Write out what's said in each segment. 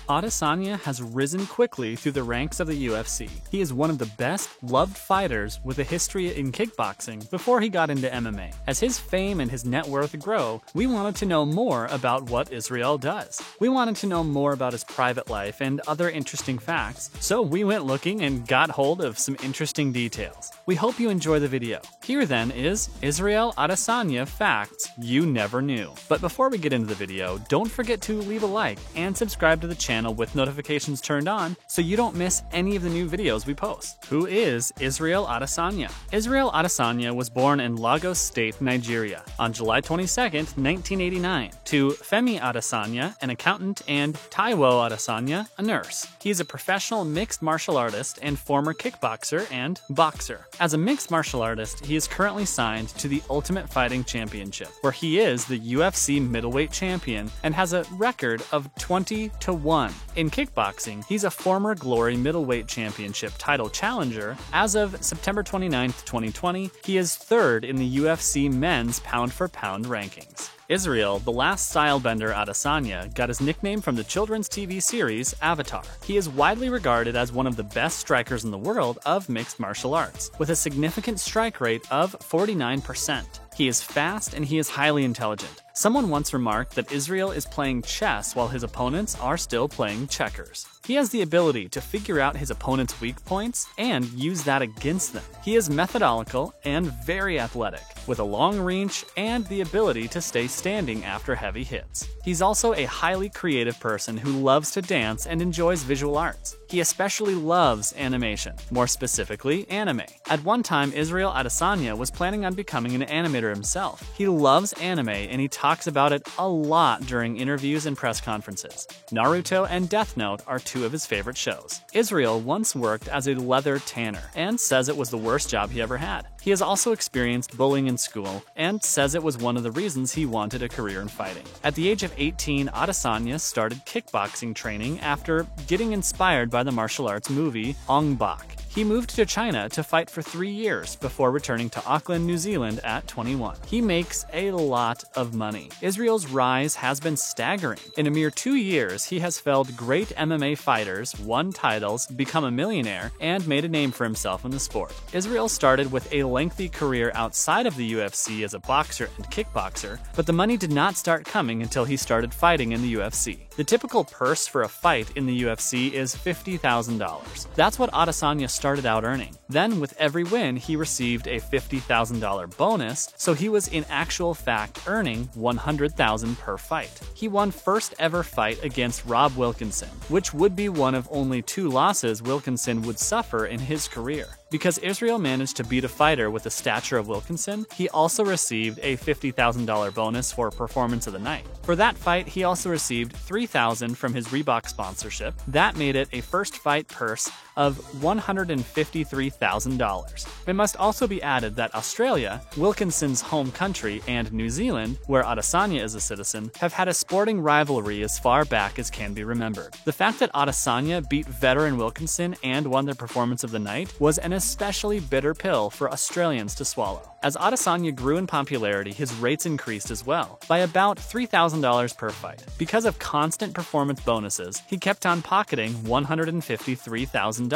Adesanya has risen quickly through the ranks of the UFC. He is one of the best loved fighters with a history in kickboxing before he got into MMA. As his fame and his net worth grow, we wanted to know more about what Israel does. We wanted to know more about his private life and other interesting facts, so we went looking and got hold of some interesting details. We hope you enjoy the video. Here then is Israel Adesanya Facts You Never Knew. But before we get into the video, don't forget to leave a like and subscribe to the channel with notifications turned on so you don't miss any of the new videos we post. Who is Israel Adesanya? Israel Adesanya was born in Lagos State, Nigeria on July 22, 1989, to Femi Adesanya, an accountant, and Taiwo Adesanya, a nurse. He is a professional mixed martial artist and former kickboxer and boxer. As a mixed martial artist, he is currently signed to the Ultimate Fighting Championship, where he is the UFC middleweight champion and has a record of 20-1. In kickboxing, he's a former Glory Middleweight Championship title challenger. As of September 29, 2020, he is third in the UFC men's pound-for-pound rankings. Israel, the last stylebender Adesanya, got his nickname from the children's TV series Avatar. He is widely regarded as one of the best strikers in the world of mixed martial arts, with a significant strike rate of 49%. He is fast and he is highly intelligent. Someone once remarked that Israel is playing chess while his opponents are still playing checkers. He has the ability to figure out his opponent's weak points and use that against them. He is methodical and very athletic, with a long reach and the ability to stay standing after heavy hits. He's also a highly creative person who loves to dance and enjoys visual arts. He especially loves animation, more specifically anime. At one time, Israel Adesanya was planning on becoming an animator himself. He loves anime and he talks about it a lot during interviews and press conferences. Naruto and Death Note are two of his favorite shows. Israel once worked as a leather tanner and says it was the worst job he ever had. He has also experienced bullying in school and says it was one of the reasons he wanted a career in fighting. At the age of 18, Adesanya started kickboxing training after getting inspired by the martial arts movie Ong Bak. He moved to China to fight for 3 years before returning to Auckland, New Zealand at 21. He makes a lot of money. Israel's rise has been staggering. In a mere 2 years, he has felled great MMA fighters, won titles, become a millionaire, and made a name for himself in the sport. Israel started with a lengthy career outside of the UFC as a boxer and kickboxer, but the money did not start coming until he started fighting in the UFC. The typical purse for a fight in the UFC is $50,000. That's what Adesanya started out earning. Then, with every win, he received a $50,000 bonus, so he was in actual fact earning $100,000 per fight. He won first ever fight against Rob Wilkinson, which would be one of only 2 losses Wilkinson would suffer in his career. Because Israel managed to beat a fighter with the stature of Wilkinson, he also received a $50,000 bonus for performance of the night. For that fight, he also received $3,000 from his Reebok sponsorship. That made it a first fight purse of $153,000. It must also be added that Australia, Wilkinson's home country, and New Zealand, where Adesanya is a citizen, have had a sporting rivalry as far back as can be remembered. The fact that Adesanya beat veteran Wilkinson and won the performance of the night was an especially bitter pill for Australians to swallow. As Adesanya grew in popularity, his rates increased as well, by about $3,000 per fight. Because of constant performance bonuses, he kept on pocketing $153,000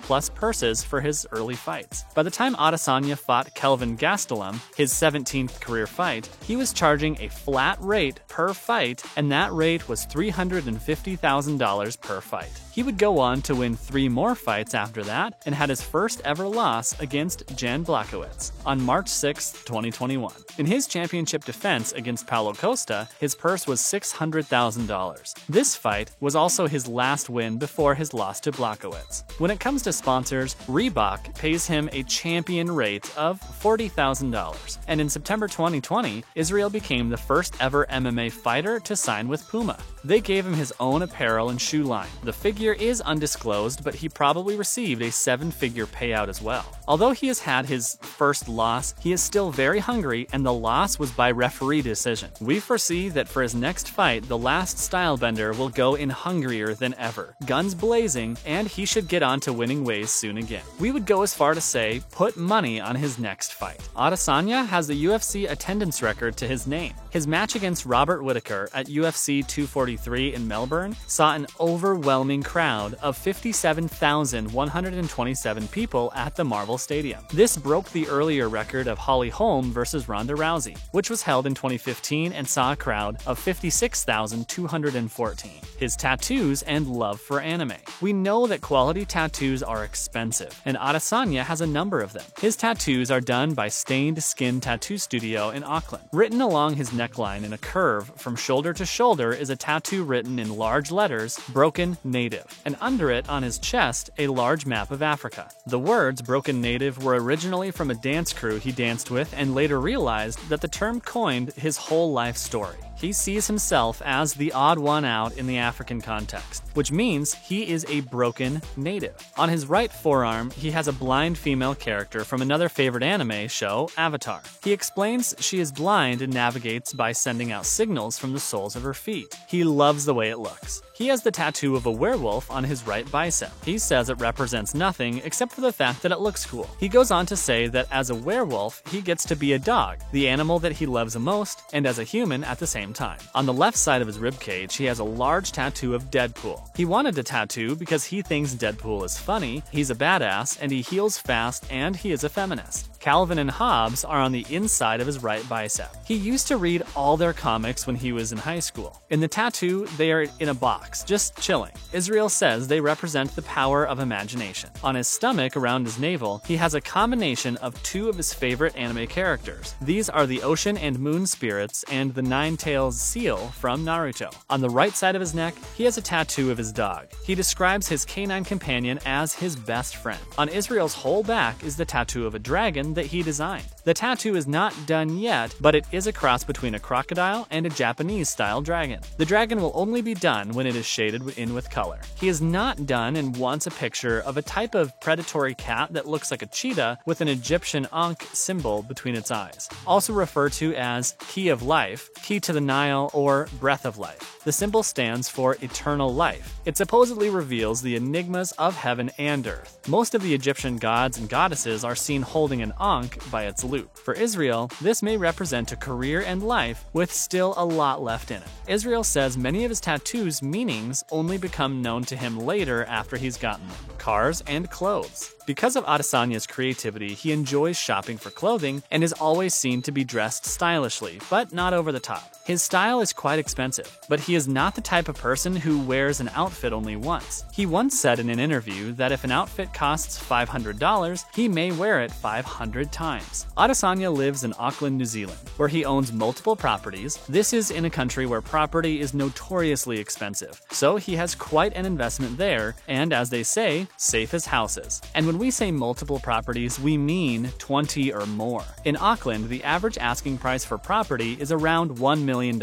plus purses for his early fights. By the time Adesanya fought Kelvin Gastelum, his 17th career fight, he was charging a flat rate per fight, and that rate was $350,000 per fight. He would go on to win 3 more fights after that and had his first ever loss against Jan Blachowicz on March 6, 2021. In his championship defense against Paulo Costa, his purse was $600,000. This fight was also his last win before his loss to Blachowicz. When it comes to sponsors, Reebok pays him a champion rate of $40,000. And in September 2020, Israel became the first ever MMA fighter to sign with Puma. They gave him his own apparel and shoe line. The figure is undisclosed, but he probably received a 7-figure payout as well. Although he has had his first loss says he is still very hungry and the loss was by referee decision. We foresee that for his next fight, the last stylebender will go in hungrier than ever, guns blazing, and he should get on to winning ways soon again. We would go as far to say, put money on his next fight. Adesanya has the UFC attendance record to his name. His match against Robert Whittaker at UFC 243 in Melbourne saw an overwhelming crowd of 57,127 people at the Marvel Stadium. This broke the earlier record of Holly Holm versus Ronda Rousey, which was held in 2015 and saw a crowd of 56,214. His tattoos and love for anime. We know that quality tattoos are expensive, and Adesanya has a number of them. His tattoos are done by Stained Skin Tattoo Studio in Auckland. Written along his neckline in a curve from shoulder to shoulder is a tattoo written in large letters, Broken Native, and under it on his chest, a large map of Africa. The words Broken Native were originally from a dance crew he danced with and later realized that the term coined his whole life story. He sees himself as the odd one out in the African context, which means he is a broken native. On his right forearm, he has a blind female character from another favorite anime show, Avatar. He explains she is blind and navigates by sending out signals from the soles of her feet. He loves the way it looks. He has the tattoo of a werewolf on his right bicep. He says it represents nothing except for the fact that it looks cool. He goes on to say that as a werewolf, he gets to be a dog, the animal that he loves the most, and as a human at the same time. On the left side of his ribcage, he has a large tattoo of Deadpool. He wanted a tattoo because he thinks Deadpool is funny, he's a badass, and he heals fast, and he is a feminist. Calvin and Hobbes are on the inside of his right bicep. He used to read all their comics when he was in high school. In the tattoo, they are in a box, just chilling. Israel says they represent the power of imagination. On his stomach, around his navel, he has a combination of two of his favorite anime characters. These are the Ocean and Moon Spirits and the Nine-Tails Seal from Naruto. On the right side of his neck, he has a tattoo of his dog. He describes his canine companion as his best friend. On Israel's whole back is the tattoo of a dragon that he designed. The tattoo is not done yet, but it is a cross between a crocodile and a Japanese-style dragon. The dragon will only be done when it is shaded in with color. He is not done and wants a picture of a type of predatory cat that looks like a cheetah with an Egyptian Ankh symbol between its eyes, also referred to as Key of Life, Key to the Nile, or Breath of Life. The symbol stands for eternal life. It supposedly reveals the enigmas of heaven and earth. Most of the Egyptian gods and goddesses are seen holding an Ankh by its loop. For Israel, this may represent a career and life with still a lot left in it. Israel says many of his tattoos' meanings only become known to him later after he's gotten them. Cars and clothes. Because of Adesanya's creativity, he enjoys shopping for clothing and is always seen to be dressed stylishly, but not over the top. His style is quite expensive, but he is not the type of person who wears an outfit only once. He once said in an interview that if an outfit costs $500, he may wear it 500 times. Adesanya lives in Auckland, New Zealand, where he owns multiple properties. This is in a country where property is notoriously expensive, so he has quite an investment there, and as they say, safe as houses. And when we say multiple properties, we mean 20 or more. In Auckland, the average asking price for property is around $1 million,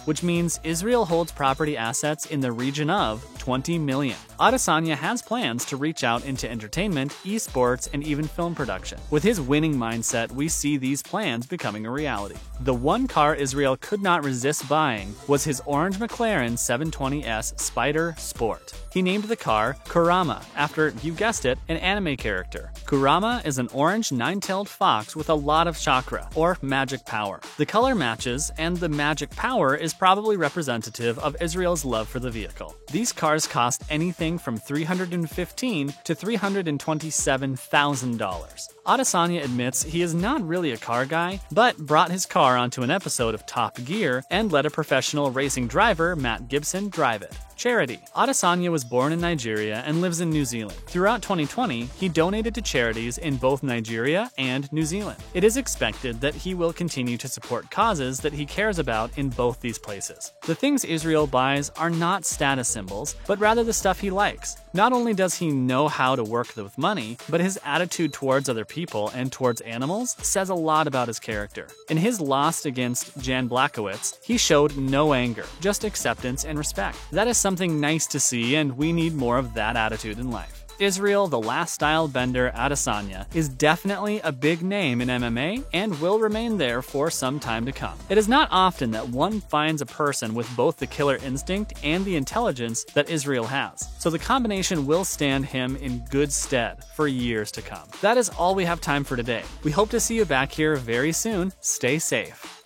which means Israel holds property assets in the region of $20 million. Adesanya has plans to reach out into entertainment, esports, and even film production. With his winning mindset, we see these plans becoming a reality. The one car Israel could not resist buying was his orange McLaren 720S Spider Sport. He named the car Kurama, after, you guessed it, an anime character. Kurama is an orange nine-tailed fox with a lot of chakra, or magic power. The color matches, and the magic power is probably representative of Israel's love for the vehicle. These cars cost anything from $315,000 to $327,000. Adesanya admits he is not really a car guy, but brought his car onto an episode of Top Gear and let a professional racing driver, Matt Gibson, drive it. Charity. Adesanya was born in Nigeria and lives in New Zealand. Throughout 2020, he donated to charities in both Nigeria and New Zealand. It is expected that he will continue to support causes that he cares about in both these places. The things Israel buys are not status symbols, but rather the stuff he likes. Not only does he know how to work with money, but his attitude towards other people and towards animals says a lot about his character. In his loss against Jan Blachowicz, he showed no anger, just acceptance and respect. That is something nice to see, and we need more of that attitude in life. Israel the Last Style Bender Adesanya is definitely a big name in MMA and will remain there for some time to come. It is not often that one finds a person with both the killer instinct and the intelligence that Israel has, so the combination will stand him in good stead for years to come. That is all we have time for today. We hope to see you back here very soon. Stay safe.